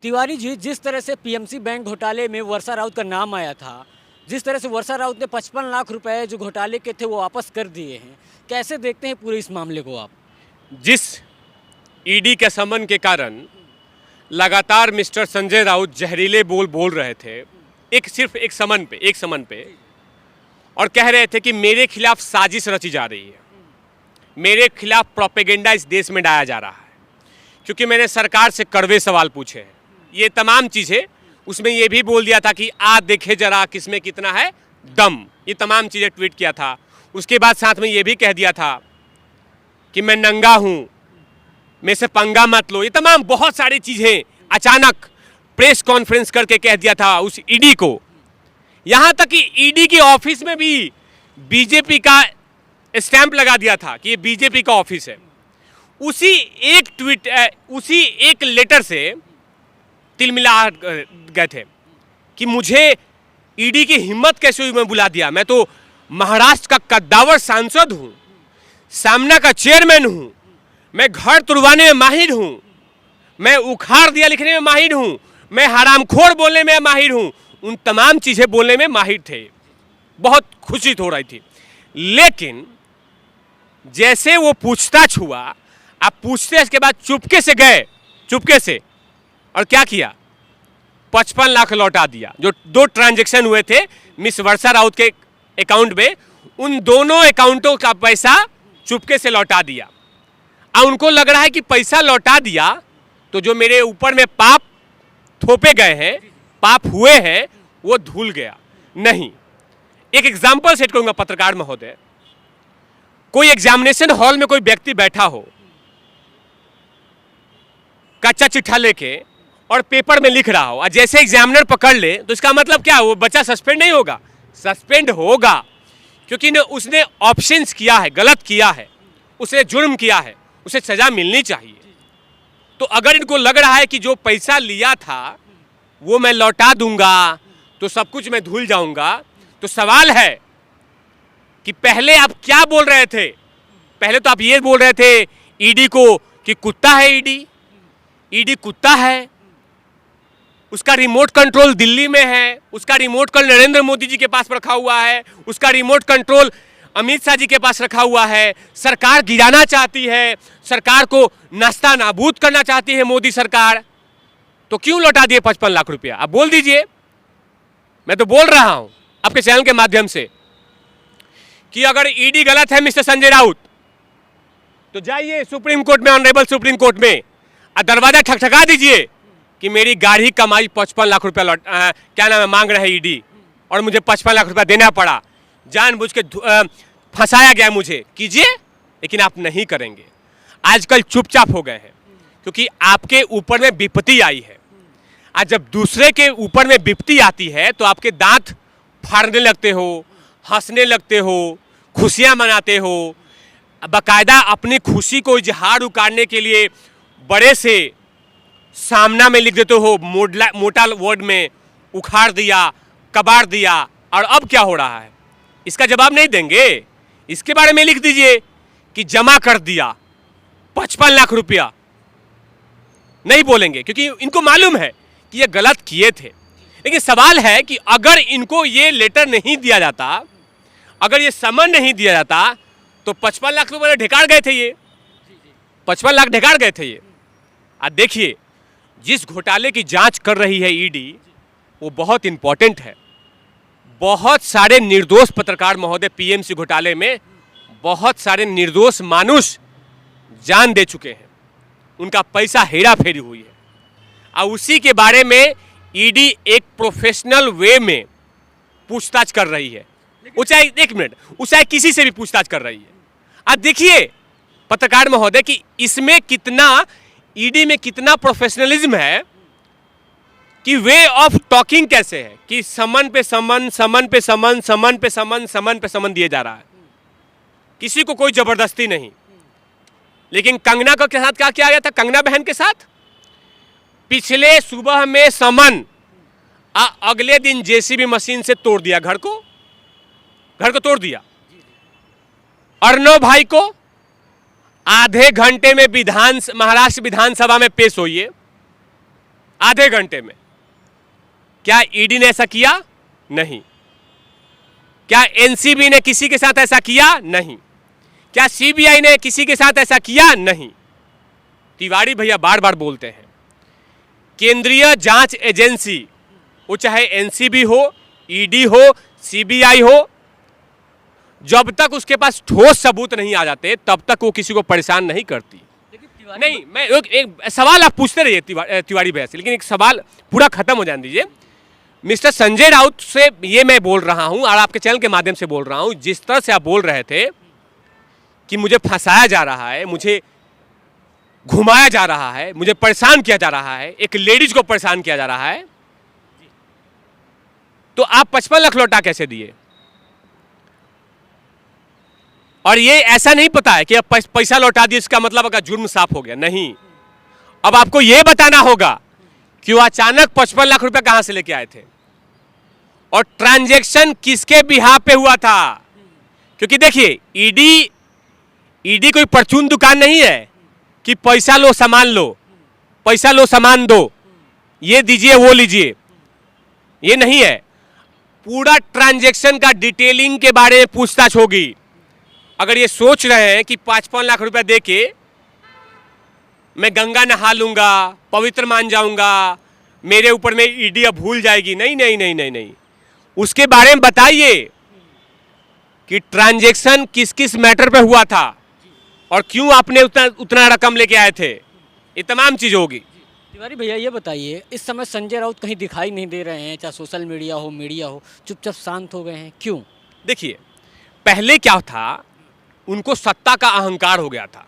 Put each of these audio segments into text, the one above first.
तिवारी जी, जिस तरह से पीएमसी बैंक घोटाले में वर्षा राउत का नाम आया था, जिस तरह से वर्षा राउत ने 55 लाख रुपए जो घोटाले के थे वो वापस कर दिए हैं, कैसे देखते हैं पूरे इस मामले को आप? जिस ईडी के समन के कारण लगातार मिस्टर संजय राउत जहरीले बोल रहे थे, सिर्फ एक समन पे और कह रहे थे कि मेरे खिलाफ साजिश रची जा रही है, मेरे खिलाफ प्रोपेगेंडा इस देश में डाला जा रहा है, क्योंकि मैंने सरकार से कड़वे सवाल पूछे हैं। ये तमाम चीज़ें, उसमें ये भी बोल दिया था कि आज देखे जरा किसमें कितना है दम, ये तमाम चीज़ें ट्वीट किया था। उसके बाद साथ में ये भी कह दिया था कि मैं नंगा हूँ, मेरे से पंगा मत लो। ये तमाम बहुत सारी चीज़ें अचानक प्रेस कॉन्फ्रेंस करके कह दिया था उस ईडी को। यहाँ तक कि ईडी के ऑफिस में भी बीजेपी का स्टैंप लगा दिया था कि ये बीजेपी का ऑफिस है। उसी एक लेटर से तिलमिला गए थे कि मुझे ईडी की हिम्मत कैसे हुई, मैं बुला दिया। मैं तो महाराष्ट्र का कद्दावर सांसद हूँ, सामना का चेयरमैन हूँ, मैं घर तुड़वाने में माहिर हूँ, मैं उखाड़ दिया लिखने में माहिर हूँ, मैं हरामखोर बोलने में माहिर हूँ। उन तमाम चीज़ें बोलने में माहिर थे, बहुत खुशी हो रही थी। लेकिन जैसे वो पूछताछ हुआ, आप पूछते इसके बाद चुपके से गए, चुपके से, और क्या किया? 55 लाख लौटा दिया। जो 2 ट्रांजैक्शन हुए थे मिस वर्षा राउत के अकाउंट में, उन दोनों अकाउंटों का पैसा चुपके से लौटा दिया। अब उनको लग रहा है कि पैसा लौटा दिया तो जो मेरे ऊपर में पाप थोपे गए हैं, पाप हुए हैं, वो धुल गया। नहीं, एक एग्जाम्पल सेट करूंगा पत्रकार महोदय। कोई एग्जामिनेशन हॉल में कोई व्यक्ति बैठा हो, कच्चा चिट्ठा लेके और पेपर में लिख रहा हो, और जैसे एग्जामिनर पकड़ ले तो इसका मतलब क्या? वो बच्चा सस्पेंड नहीं होगा? सस्पेंड होगा, क्योंकि उसने ऑप्शंस किया है, गलत किया है, उसने जुर्म किया है, उसे सजा मिलनी चाहिए। तो अगर इनको लग रहा है कि जो पैसा लिया था वो मैं लौटा दूंगा तो सब कुछ मैं भूल जाऊंगा, तो सवाल है कि पहले आप क्या बोल रहे थे? पहले तो आप ये बोल रहे थे ईडी को कि कुत्ता है ईडी कुत्ता है, उसका रिमोट कंट्रोल दिल्ली में है, उसका रिमोट कंट्रोल नरेंद्र मोदी जी के पास रखा हुआ है, उसका रिमोट कंट्रोल अमित शाह जी के पास रखा हुआ है, सरकार गिराना चाहती है, सरकार को नास्ता नाबूद करना चाहती है मोदी सरकार, तो क्यों लौटा दिए 55 लाख रुपया? आप बोल दीजिए। मैं तो बोल रहा हूं आपके चैनल के माध्यम से कि अगर ईडी गलत है मिस्टर संजय राउत, तो जाइए सुप्रीम कोर्ट में, ऑनरेबल सुप्रीम कोर्ट में, दरवाजा ठकठका दीजिए कि मेरी गाढ़ी कमाई 55 लाख रुपया क्या नाम है मांग रहे हैं ईडी, और मुझे 55 लाख रुपया देना पड़ा, जानबूझ के फंसाया गया मुझे। कीजिए, लेकिन आप नहीं करेंगे। आजकल चुपचाप हो गए हैं क्योंकि आपके ऊपर में विपत्ति आई है। आज जब दूसरे के ऊपर में विपत्ति आती है तो आपके दांत फाड़ने लगते हो, हंसने लगते हो, खुशियां मनाते हो, बाकायदा अपनी खुशी को इजहार उकारने के लिए बड़े से सामना में लिख देते हो, मोटा वर्ड में, उखाड़ दिया, कबाड़ दिया। और अब क्या हो रहा है इसका जवाब नहीं देंगे? इसके बारे में लिख दीजिए कि जमा कर दिया 55 लाख रुपया। नहीं बोलेंगे क्योंकि इनको मालूम है कि ये गलत किए थे। लेकिन सवाल है कि अगर इनको ये लेटर नहीं दिया जाता, अगर ये समन नहीं दिया जाता, तो 55 लाख रुपये ढेकार गए थे ये, 55 लाख ढेकार गए थे ये। आज देखिए, जिस घोटाले की जांच कर रही है ईडी, वो बहुत इंपॉर्टेंट है। बहुत सारे निर्दोष पत्रकार महोदय पीएमसी घोटाले में, बहुत सारे निर्दोष मानुष जान दे चुके हैं, उनका पैसा हेरा फेरी हुई है। और उसी के बारे में ईडी एक प्रोफेशनल वे में पूछताछ कर रही है। वो चाहे, एक मिनट, वो चाहे किसी से भी पूछताछ कर रही है। अब देखिए पत्रकार महोदय कि इसमें कितना, ईडी में कितना प्रोफेशनलिज्म है, कि वे ऑफ टॉकिंग कैसे है कि समन पे समन, समन पे समन, समन पे समन, समन पे समन दिए जा रहा है, किसी को कोई जबरदस्ती नहीं। लेकिन कंगना के साथ क्या किया गया था? कंगना बहन के साथ पिछले सुबह में समन, अगले दिन जेसीबी मशीन से तोड़ दिया घर को तोड़ दिया। अर्णव भाई को आधे घंटे में महाराष्ट्र विधानसभा में पेश होइए, आधे घंटे में। क्या ईडी ने ऐसा किया? नहीं। क्या एनसीबी ने किसी के साथ ऐसा किया? नहीं। क्या सीबीआई ने किसी के साथ ऐसा किया? नहीं। तिवारी भैया बार बार बोलते हैं केंद्रीय जांच एजेंसी, वो चाहे एनसीबी हो, ईडी हो, सीबीआई हो, जब तक उसके पास ठोस सबूत नहीं आ जाते तब तक वो किसी को परेशान नहीं करती। नहीं, मैं एक सवाल आप पूछते रहिए तिवारी भैया से, लेकिन एक सवाल पूरा खत्म हो जाने दीजिए। मिस्टर संजय राउत से ये मैं बोल रहा हूं और आपके चैनल के माध्यम से बोल रहा हूं, जिस तरह से आप बोल रहे थे कि मुझे फंसाया जा रहा है, मुझे घुमाया जा रहा है, मुझे परेशान किया जा रहा है, एक लेडीज को परेशान किया जा रहा है, तो आप 55 लाख लौटा कैसे दिए? और ये ऐसा नहीं पता है कि अब पैसा लौटा दिए इसका मतलब आपका जुर्म साफ हो गया, नहीं। अब आपको यह बताना होगा कि वो अचानक 55 लाख रुपए कहां से लेके आए थे और ट्रांजैक्शन किसके बिहाफ पे हुआ था। क्योंकि देखिए, ईडी कोई परचून दुकान नहीं है कि पैसा लो सामान लो, पैसा लो सामान दो, ये दीजिए वो लीजिए, ये नहीं है। पूरा ट्रांजैक्शन का डिटेलिंग के बारे में पूछताछ होगी। अगर ये सोच रहे हैं कि 5-5 लाख रुपए देके मैं गंगा नहा लूंगा, पवित्र मान जाऊंगा, मेरे ऊपर में ईडी अब भूल जाएगी, नहीं नहीं नहीं नहीं नहीं, उसके बारे में बताइए कि ट्रांजैक्शन किस किस मैटर पे हुआ था और क्यों आपने उतना रकम लेके आए थे, ये तमाम चीज होगी। तिवारी भैया ये बताइए, इस समय संजय राउत कहीं दिखाई नहीं दे रहे हैं, चाहे सोशल मीडिया हो, चुपचाप शांत हो गए हैं, क्यों? देखिए, पहले क्या था, उनको सत्ता का अहंकार हो गया था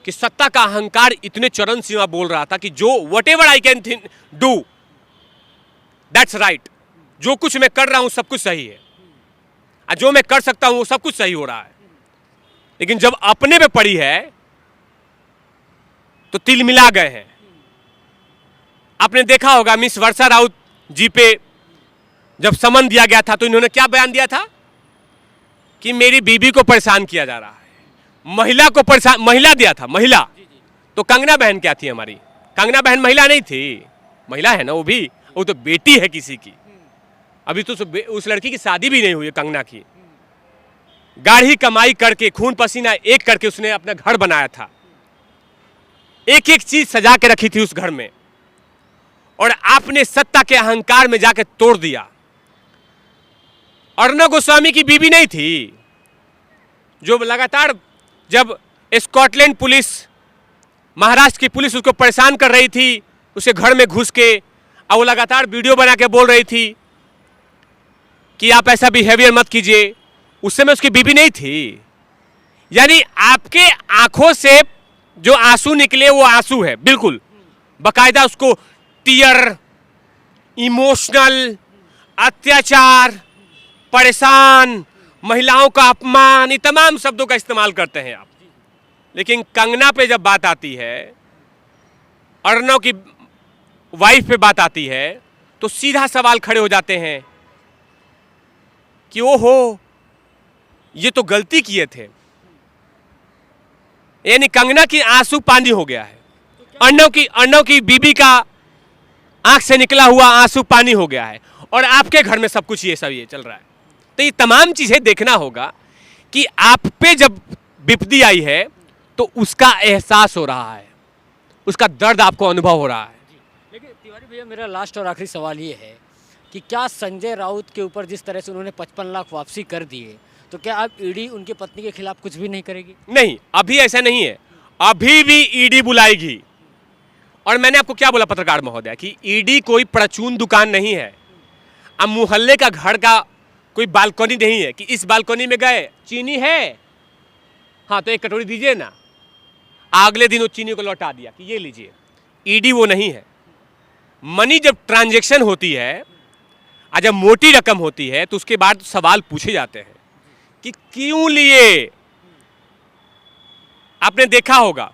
कि सत्ता का अहंकार इतने चरम सीमा बोल रहा था कि जो whatever I can do that's right, जो कुछ मैं कर रहा हूं सब कुछ सही है, और जो मैं कर सकता हूं वो सब कुछ सही हो रहा है। लेकिन जब अपने पे पड़ी है तो तिल मिला गए हैं। आपने देखा होगा मिस वर्षा राउत जी पे जब समन दिया गया था तो इन्होंने क्या बयान दिया था कि मेरी बीबी को परेशान किया जा रहा है, महिला को परेशान, महिला दिया था, महिला। तो कंगना बहन क्या थी हमारी? कंगना बहन महिला नहीं थी, महिला है ना वो भी, वो तो बेटी है किसी की। अभी तो उस लड़की की शादी भी नहीं हुई है कंगना की। गाढ़ी कमाई करके, खून पसीना एक करके उसने अपना घर बनाया था, एक एक चीज सजा के रखी थी उस घर में, और आपने सत्ता के अहंकार में जाके तोड़ दिया। अर्णव गोस्वामी की बीबी नहीं थी जो लगातार, जब स्कॉटलैंड पुलिस, महाराष्ट्र की पुलिस उसको परेशान कर रही थी, उसे घर में घुस के, और वो लगातार वीडियो बना के बोल रही थी कि आप ऐसा बिहेवियर मत कीजिए, उस समय उसकी बीबी नहीं थी। यानी आपके आंखों से जो आंसू निकले वो आंसू है, बिल्कुल बकायदा उसको टीयर, इमोशनल, अत्याचार, परेशान, महिलाओं का अपमान, ये तमाम शब्दों का इस्तेमाल करते हैं आप। लेकिन कंगना पे जब बात आती है, अर्णव की वाइफ पे बात आती है, तो सीधा सवाल खड़े हो जाते हैं कि ओहो ये तो गलती किए थे। यानी कंगना की आंसू पानी हो गया है, अर्णव की बीबी का आंख से निकला हुआ आंसू पानी हो गया है, और आपके घर में सब कुछ ये सब ये चल रहा है। तो ये तमाम चीजें देखना होगा कि आप पे जब विपत्ति आई है तो उसका एहसास हो रहा है, उसका दर्द आपको अनुभव हो रहा है। लेकिन तिवारी भैया, मेरा लास्ट और आखिरी सवाल ये है कि क्या संजय राउत के ऊपर जिस तरह से उन्होंने 55 लाख वापसी कर दिए, तो क्या अब ईडी उनकी पत्नी के खिलाफ कुछ भी नहीं करेगी? नहीं, अभी ऐसा नहीं है, अभी भी ईडी बुलाएगी। और मैंने आपको क्या बोला पत्रकार महोदय कि ईडी कोई परचून दुकान नहीं है। अब मोहल्ले का घर का कोई बालकनी नहीं है कि इस बालकनी में गए, चीनी है, हाँ तो एक कटोरी दीजिए ना, अगले दिन वो चीनी को लौटा दिया कि ये लीजिए। ईडी वो नहीं है। मनी जब ट्रांजैक्शन होती है और जब मोटी रकम होती है तो उसके बाद सवाल पूछे जाते हैं कि क्यों लिए। आपने देखा होगा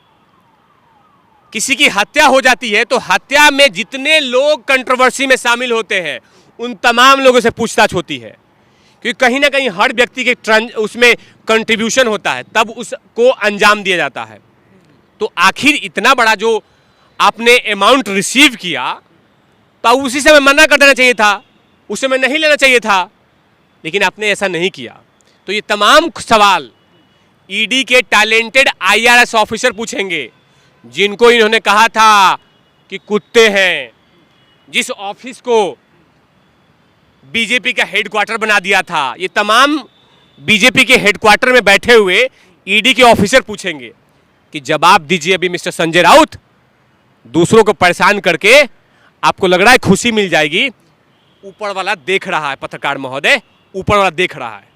किसी की हत्या हो जाती है तो हत्या में जितने लोग कंट्रोवर्सी में शामिल होते हैं उन तमाम लोगों से पूछताछ होती है, क्योंकि कहीं ना कहीं हर व्यक्ति के उसमें कंट्रीब्यूशन होता है, तब उसको अंजाम दिया जाता है। तो आखिर इतना बड़ा जो आपने अमाउंट रिसीव किया तो उसी समय मना कर देना चाहिए था, उस समय नहीं लेना चाहिए था, लेकिन आपने ऐसा नहीं किया। तो ये तमाम सवाल ईडी के टैलेंटेड आईआरएस ऑफिसर पूछेंगे, जिनको इन्होंने कहा था कि कुत्ते हैं, जिस ऑफिस को बीजेपी का हेडक्वार्टर बना दिया था। ये तमाम बीजेपी के हेडक्वार्टर में बैठे हुए ईडी के ऑफिसर पूछेंगे कि जवाब दीजिए अभी मिस्टर संजय राउत। दूसरों को परेशान करके आपको लग रहा है खुशी मिल जाएगी, ऊपर वाला देख रहा है, पत्रकार महोदय, ऊपर वाला देख रहा है।